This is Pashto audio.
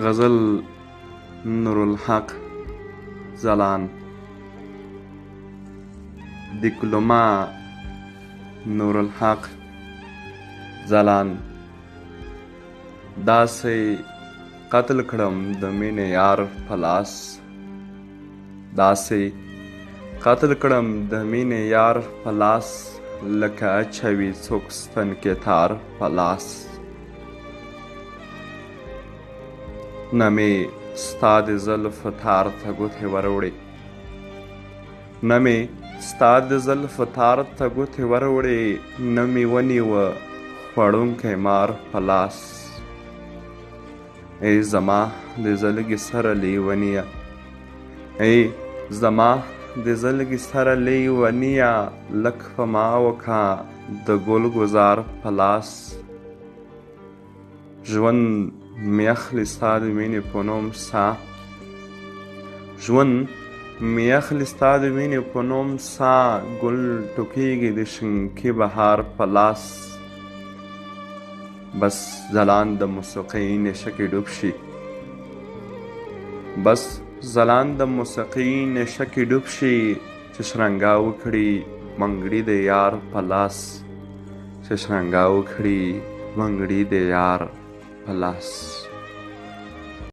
غزل نورالحق ځلاند دیکلوما نورالحق ځلاند داسې قتل کړم د مینې یار په لاس داسې قتل کړم د مینې یار په لاس لکه اچوي څوک ستن کې تار په لاس نه مې ستا د زلفو تار ته ګوتې وروړې نه مې ستا د زلفو تار ته ګوتې وروړې نه مې ونیوه خوړونکی مار په لاس ای زما د زلګي سره لیونیه ای زما د زلګي سره لیونیه لږ په ما وکړه د ګل ګلزار په لاس ژوند مې اخلي ستا د مینې په نوم ساه ژوند مې اخلي ستا د مینې په نوم ساه ګل ټوکیږي د شنکي بهار په لاس بس ځلان د موسیقۍ نشه کې ډوب شي بس ځلان د موسیقۍ نشه کې ډوب شي چې شرنګا وکړي منګړي د یار په لاس چې شرنګا وکړي منګړي د یار په لاس